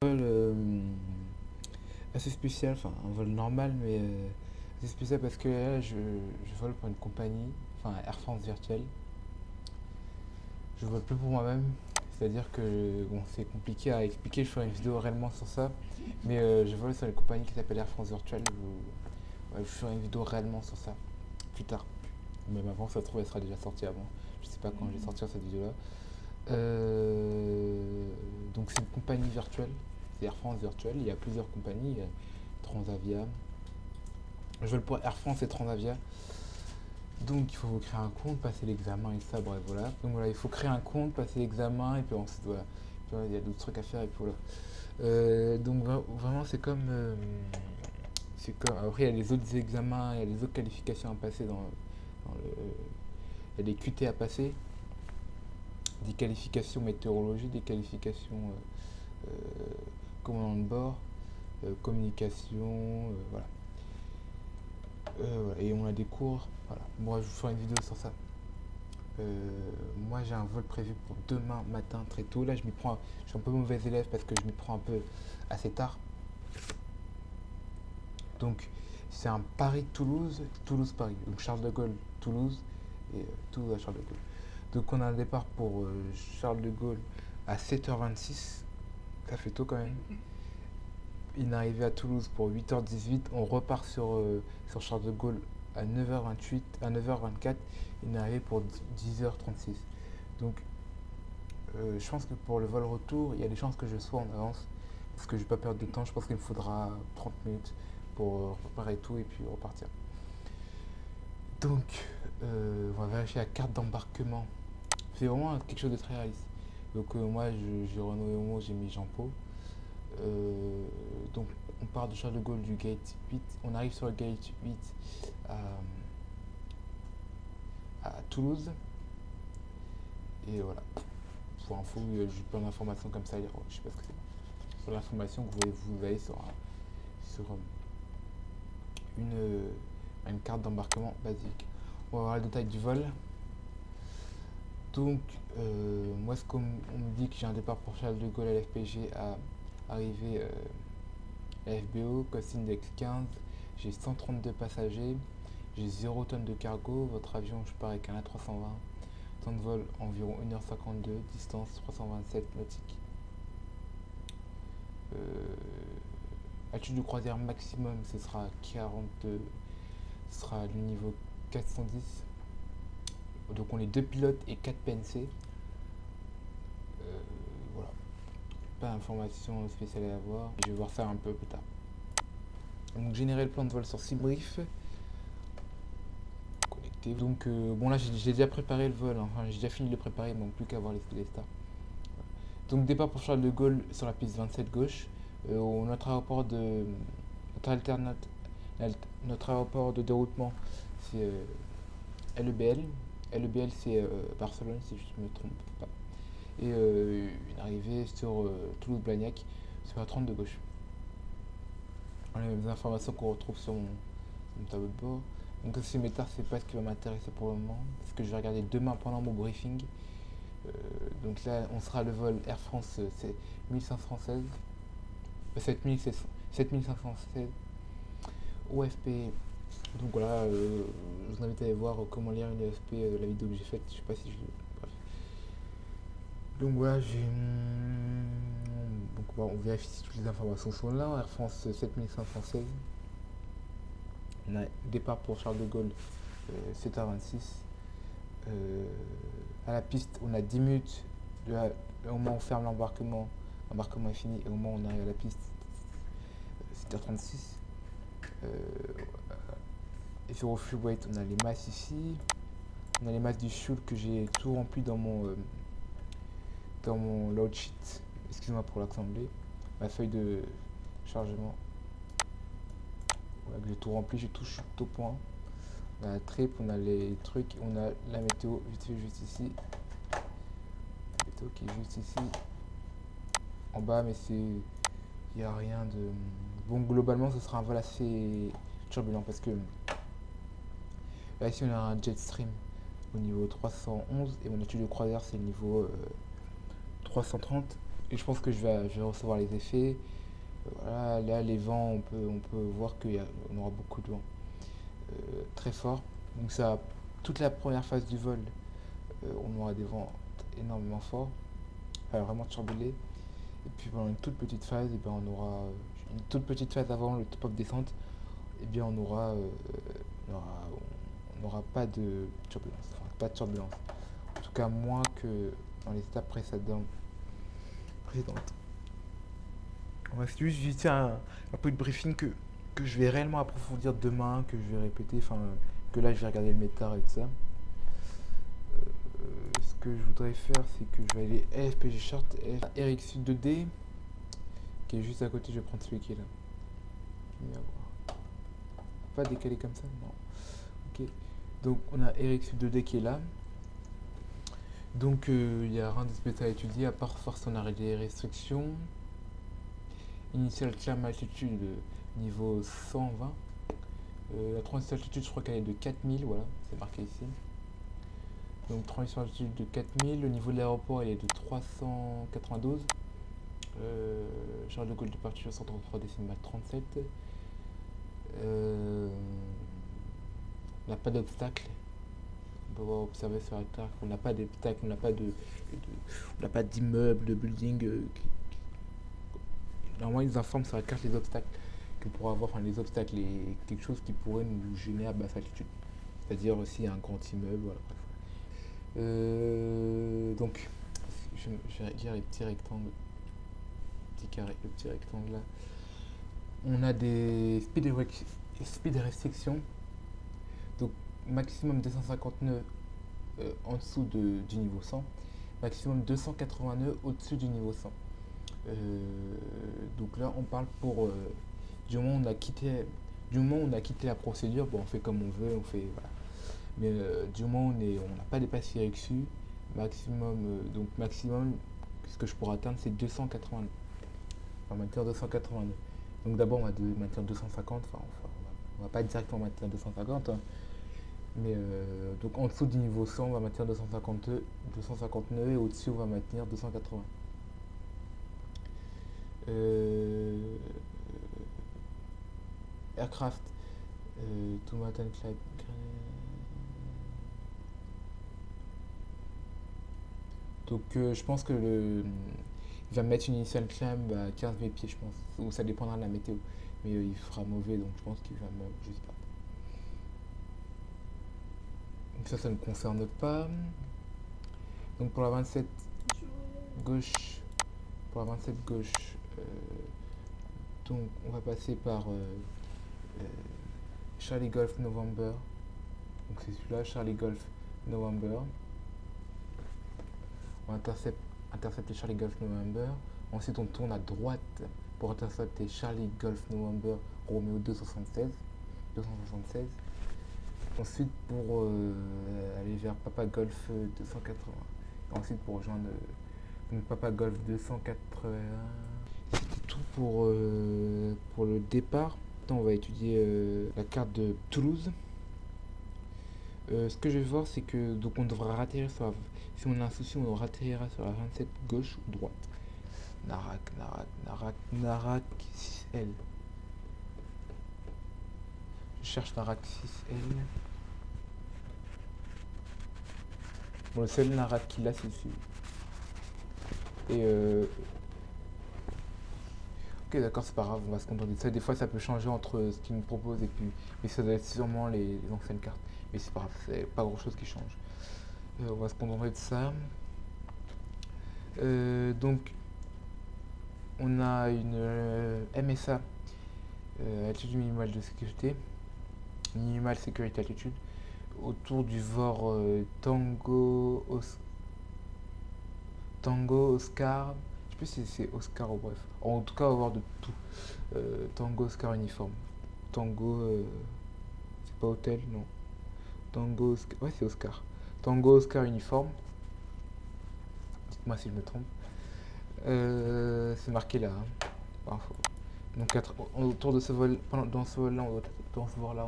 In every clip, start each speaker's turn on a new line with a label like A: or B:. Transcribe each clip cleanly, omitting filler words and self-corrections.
A: Vol assez spécial, enfin un vol normal, mais assez spécial parce que là je vole pour une compagnie, enfin Air France Virtuelle. Je vole plus pour moi-même, c'est-à-dire que bon, c'est compliqué à expliquer, je ferai une vidéo réellement sur ça, mais je vole sur une compagnie qui s'appelle Air France Virtuelle. Ouais, je ferai une vidéo réellement sur ça plus tard. Même avant, ça se trouve, elle sera déjà sortie avant. Je sais pas quand je vais sortir cette vidéo-là. Donc c'est une compagnie virtuelle, c'est Air France Virtuelle. Il y a plusieurs compagnies, il y a Transavia. Je vole pour Air France et Transavia. Donc il faut créer un compte, passer l'examen et ça, bref voilà. Donc voilà, il faut créer un compte, passer l'examen et puis ensuite voilà. Puis, voilà, il y a d'autres trucs à faire et puis voilà. Donc vraiment c'est comme après il y a les autres examens, il y a les autres qualifications à passer dans le il y a des QT à passer, des qualifications météorologie, des qualifications commandant de bord, communication, voilà. Voilà. Et on a des cours, voilà. Moi je vous ferai une vidéo sur ça. Moi j'ai un vol prévu pour demain matin très tôt. Là je suis un peu mauvais élève parce que je m'y prends un peu assez tard. Donc c'est un Paris-Toulouse, Toulouse-Paris. Donc Charles de Gaulle, Toulouse et Toulouse à Charles de Gaulle. Donc on a un départ pour Charles de Gaulle à 7h26. Ça fait tôt quand même. Une arrivée à Toulouse pour 8h18. On repart sur Charles de Gaulle à 9h28, à 9h24. Une arrivée pour 10h36. Donc je pense que pour le vol retour, il y a des chances que je sois en avance. Parce que je ne vais pas perdre de temps. Je pense qu'il me faudra 30 minutes pour préparer tout et puis repartir. Donc on va vérifier la carte d'embarquement. C'est vraiment quelque chose de très réaliste. Donc moi j'ai renoué au mot, j'ai mis Jean Pau. Donc on part de Charles de Gaulle du gate 8, on arrive sur le gate 8 à Toulouse. Et voilà. Pour info, j'ai plein d'informations comme ça, je sais pas ce que c'est. Sur l'information que vous avez sur une carte d'embarquement basique. On va voir le détail du vol. Donc, moi, ce qu'on me dit que j'ai un départ pour Charles de Gaulle à l'FPG à arriver à FBO, cost index 15, j'ai 132 passagers, j'ai 0 tonnes de cargo, votre avion je pars avec un A320, temps de vol environ 1h52, distance 327 nautiques. Altitude de croisière maximum ce sera 42, ce sera le niveau 410. Donc on est 2 pilotes et 4 PNC. Voilà. Pas d'informations spéciales à avoir. Je vais voir ça un peu plus tard. Donc générer le plan de vol sur SeaBrief. Connecté. Donc bon là j'ai déjà préparé le vol. Enfin j'ai déjà fini de le préparer. Il manque plus qu'à voir les stars. Donc départ pour Charles de Gaulle sur la piste 27 gauche. Notre aéroport de notre aéroport de déroutement c'est LEBL. LEBL c'est Barcelone si je ne me trompe pas. Et une arrivée sur Toulouse-Blagnac sur la 30 de gauche. On a les mêmes informations qu'on retrouve sur mon tableau de bord. Donc ces méthodes, c'est pas ce qui va m'intéresser pour le moment. C'est ce que je vais regarder demain pendant mon briefing. Donc là, on sera le vol Air France, c'est 1516, 7516 OFP. Donc voilà, je vous invite à aller voir comment lire une OFP, la vidéo que j'ai faite. Je sais pas si je. Bref. Donc voilà, donc voilà, on vérifie si toutes les informations sont là. Air France 7516. On a départ pour Charles de Gaulle 7h26. À la piste, on a 10 minutes au moment où on ferme l'embarquement. L'embarquement est fini et au moment où on arrive à la piste, 7h36. Et sur au fuel weight, on a les masses ici. On a les masses du fuel que j'ai tout rempli dans mon load sheet. Excusez-moi pour l'assembler. Ma feuille de chargement. Voilà, que j'ai tout rempli, j'ai tout shoot au point. On a la trip, on a les trucs, on a la météo juste ici. La météo qui est juste ici. En bas, mais c'est. Il n'y a rien de. Bon, globalement, ce sera un vol assez turbulent parce que. Là, ici, on a un jet stream au niveau 311 et mon étude de croisière, c'est le niveau 330. Et je pense que je vais recevoir les effets. Voilà, là, les vents, on peut voir qu'on aura beaucoup de vent très fort. Donc ça, toute la première phase du vol, on aura des vents énormément forts, vraiment turbulés. Et puis pendant une toute petite phase, et ben, on aura une toute petite phase avant le top-up descente, et bien on aura, on n'aura pas de turbulence. Enfin, pas de turbulence. En tout cas, moins que dans les étapes précédentes. On va juste un peu de briefing que je vais réellement approfondir demain, que je vais répéter, enfin, que là je vais regarder le métard et tout ça. Ce que je voudrais faire, c'est que je vais aller LFPG Chart, RxU 2D, qui est juste à côté, je vais prendre celui qui est là. Pas décalé comme ça, non. Ok. Donc on a RxU 2D qui est là. Donc il n'y a rien de spécial à étudier, à part faire son arrêt des restrictions. Initial climb altitude niveau 120. La transition altitude, je crois qu'elle est de 4000, voilà, c'est marqué ici. Donc transition altitude de 4000, le niveau de l'aéroport il est de 392. Charles de Gaulle departure 133,37. On n'a pas d'obstacle. On peut voir observer sur la carte qu'on n'a pas d'obstacle, on n'a pas d'immeuble, de building. Normalement ils informent sur la carte les obstacles que pourra avoir, enfin les obstacles, quelque chose qui pourrait nous gêner à basse altitude. C'est-à-dire aussi un grand immeuble, voilà. Donc, je vais dire les petits rectangles, petits carrés, le petit rectangle là. On a des speed restrictions, donc maximum 250 nœuds en dessous du niveau 100, maximum 280 nœuds au-dessus du niveau 100. Donc là, on parle pour du moment où on a quitté la procédure, bon, on fait comme on veut, on fait voilà. Mais du moment où on n'a pas dépassé RxU, maximum, donc maximum, ce que je pourrais atteindre, c'est 280 nœuds. On va maintenir 280 nœuds. Donc d'abord, on va maintenir 250, enfin, on va pas directement maintenir 250, hein, mais donc en dessous du niveau 100, on va maintenir 250 nœuds, et au-dessus, on va maintenir 280. Aircraft, to maintain climb. Donc je pense que il va me mettre une initial climb à 15 000 pieds, je pense. Ou ça dépendra de la météo. Mais il fera mauvais, donc je pense qu'il va me... Je sais pas. Donc ça ne me concerne pas. Donc pour la 27 gauche, donc on va passer par Charlie Golf November. Donc c'est celui-là, Charlie Golf November. On intercepter Charlie Golf November. Ensuite, on tourne à droite pour intercepter Charlie Golf November Romeo 276. Ensuite, pour aller vers Papa Golf 280. Ensuite, pour rejoindre Papa Golf 280. C'était tout pour le départ. Maintenant, on va étudier la carte de Toulouse. Ce que je vais voir, c'est que donc on devra atterrir si on a un souci, on atterrira sur la 27 gauche ou droite. Narak 6L. Je cherche Narak 6L. Bon, le seul Narak qu'il a, c'est celui. Et ok, d'accord, c'est pas grave, on va se contenter de ça. Des fois, ça peut changer entre ce qu'il nous propose et puis. Mais ça doit être sûrement les anciennes cartes. Mais c'est pas grave, c'est pas grand chose qui change. On va se contenter de ça. Donc, on a une MSA, attitude minimale de sécurité, minimale sécurité altitude, autour du VOR Tango Oscar, je sais plus si c'est Oscar ou bref, en tout cas, on va voir de tout. Tango Oscar uniforme. Tango, c'est pas hôtel, non. Tango Oscar, ouais, c'est Oscar. Tango Oscar uniforme. Dites-moi si je me trompe. C'est marqué là. Hein. Donc autour de ce vol, dans ce vol-là, on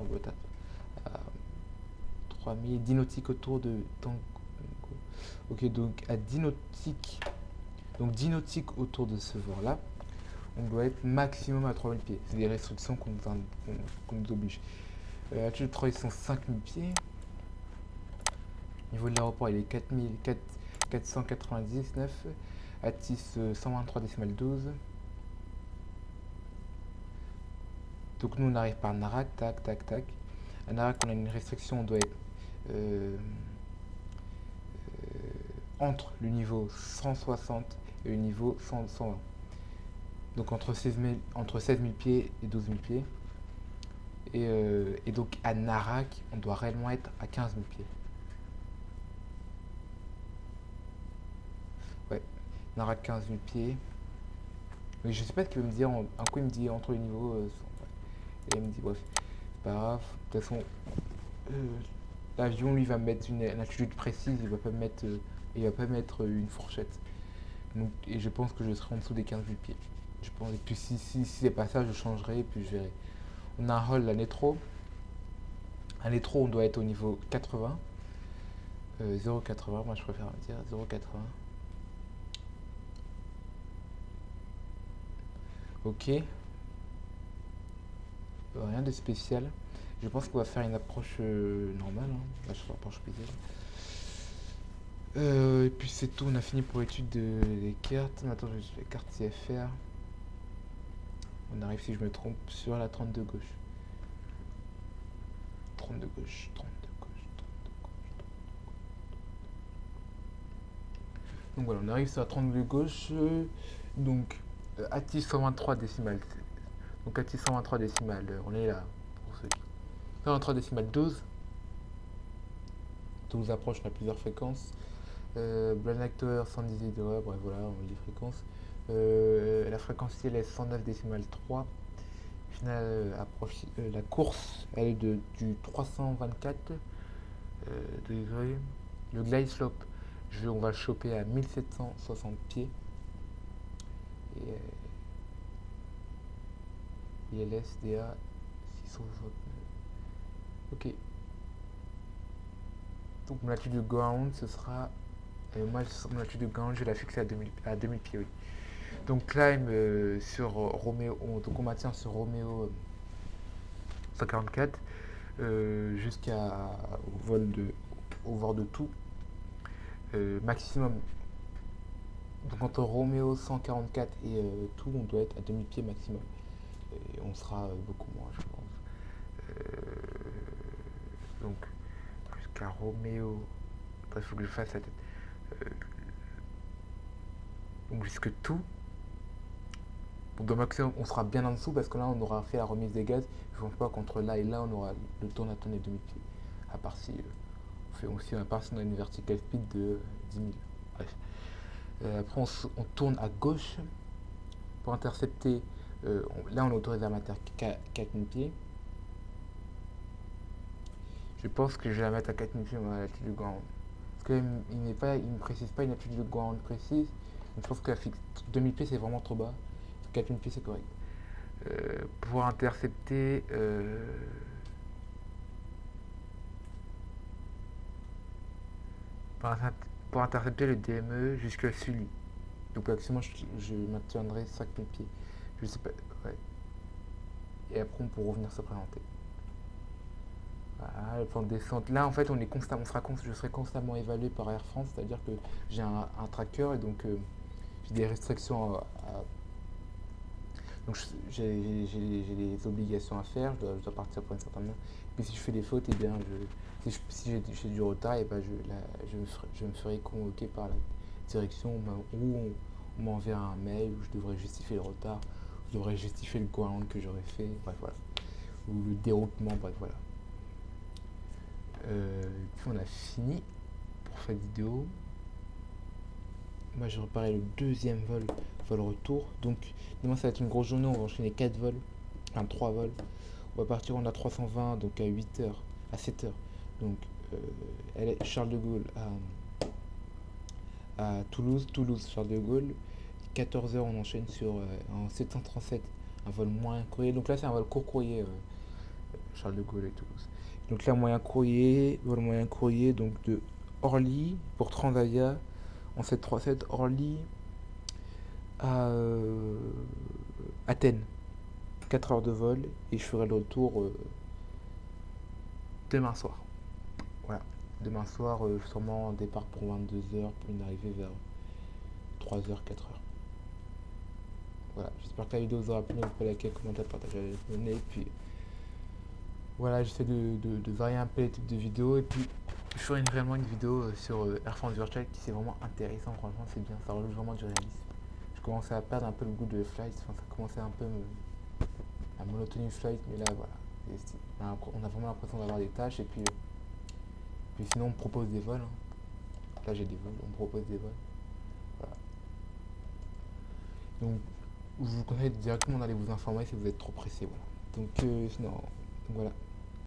A: doit être à 3000 nautiques autour de Tango. Ok, donc à 10 nautiques Donc 10 nautiques autour de ce vol-là, on doit être maximum à 3000 pieds. C'est des restrictions qu'on nous oblige. Altitude 3, ils sont 5000 pieds. Niveau de l'aéroport, il est 499. Atis 123,12. Donc nous on arrive par Narak, tac, tac, tac. À Narak, on a une restriction, on doit être entre le niveau 160 et le niveau 120. Donc entre 16 000 pieds et 12 000 pieds. Et donc à Narak, on doit réellement être à 15 000 pieds. Ouais, Narak 15 000 pieds. Mais je sais pas ce qu'il veut me dire. Un coup, il me dit entre les niveaux. Ouais. Et il me dit, bref, c'est pas grave. De toute façon, l'avion lui va me mettre une altitude précise. Il va pas mettre une fourchette. Donc, et je pense que je serai en dessous des 15 000 pieds. Je pense, et puis si c'est pas ça, je changerai et puis je verrai. On a un rôle à Netro. À Netro, on doit être au niveau 80. 0,80, moi je préfère dire 0,80. Ok. Rien de spécial. Je pense qu'on va faire une approche normale. Là, je fais l'approche paysage. Et puis c'est tout, on a fini pour l'étude des cartes. Maintenant, je vais carte CFR. On arrive, si je me trompe, sur la 32 gauche. 32 gauche, 32 gauche, 32 gauche. Donc voilà, on arrive sur la 32 gauche. Donc, ATI 123 décimales. Donc ATI 123 décimales, on est là. Pour ceux qui... 123 décimales 12. 12 approches, on a plusieurs fréquences. Blind Actor 118 degrés, bref voilà, on lit les fréquences. La fréquence ciel est 109 décimales 3. Finale approche, la course elle est du 324 degrés. Le glide slope, on va le choper à 1760 pieds. Et ILSDA 669. Ok. Donc mon altitude de ground, ce sera. Moi, mon altitude de ground, je vais la fixer à 2000 pieds, oui. Donc climb sur Romeo, donc on maintient sur Romeo 144 jusqu'à au vol de tout. Maximum. Donc entre Romeo 144 et tout, on doit être à 2000 pieds maximum. Et on sera beaucoup moins, je pense. Donc jusqu'à Romeo. Après, il faut que je fasse la tête. Donc jusque tout. Donc, maximum, on sera bien en dessous parce que là, on aura fait la remise des gaz. Je ne pense pas qu'entre là et là, on aura le temps d'atteindre les 2000 pieds. À part si on fait aussi à part si on a une vertical speed de 10 000. Bref. Après, on tourne à gauche pour intercepter. Là, on est autorisé à mettre à 4000 pieds. Je pense que je vais la mettre à 4000 pieds à l'altitude de ground. Parce qu'il ne me précise pas une altitude de ground précise. Donc, je pense que 2000 pieds, c'est vraiment trop bas. 4000 pieds, c'est correct. Pour intercepter. Pour intercepter le DME jusqu'à Sully. Donc maximum je maintiendrai 5000 pieds. Je sais pas. Ouais. Et après on pourra revenir se présenter. Voilà, le plan de descente. Là en fait je serai constamment évalué par Air France, c'est-à-dire que j'ai un tracker et donc j'ai des restrictions donc j'ai des obligations à faire, je dois partir pour une certaine heure. Puis si je fais des fautes, et bien si j'ai du retard, et ben je me ferai convoquer par la direction où on m'enverra un mail où je devrais justifier le retard, je devrais justifier le ground que j'aurais fait, bref voilà. Ou le déroutement, bref voilà. Puis on a fini pour cette vidéo. Moi je reparais le deuxième vol retour. Donc demain ça va être une grosse journée, on va enchaîner 4 vols, enfin 3 vols. On va partir en A320 donc à 8h, à 7h. Donc Charles de Gaulle à Toulouse, Charles de Gaulle. 14h on enchaîne sur en 737, un vol moyen courrier. Donc là c'est un vol court courrier Charles de Gaulle et Toulouse. Donc là vol moyen courrier donc de Orly pour Transavia en 737 Orly à Athènes. 4 heures de vol et je ferai le retour demain soir. Voilà. Demain soir, sûrement un départ pour 22 heures pour une arrivée vers 3 heures, 4 heures. Voilà, j'espère que la vidéo vous aura plu. N'hésitez pas à liker, commenter, partager, abonner. Et puis voilà, j'essaie de varier un peu les types de vidéos. Et puis je ferai réellement une vidéo sur Air France Virtual qui c'est vraiment intéressant. Franchement, c'est bien. Ça rajoute vraiment du réalisme. Je commençais à perdre un peu le goût de flight. Enfin, ça commençait un peu la monotonie flight. Mais là, voilà. On a vraiment l'impression d'avoir des tâches. Et puis sinon, on me propose des vols. Là, j'ai des vols. On me propose des vols. Voilà. Donc, je vous conseille directement d'aller vous informer si vous êtes trop pressé. Voilà. Donc, sinon, voilà.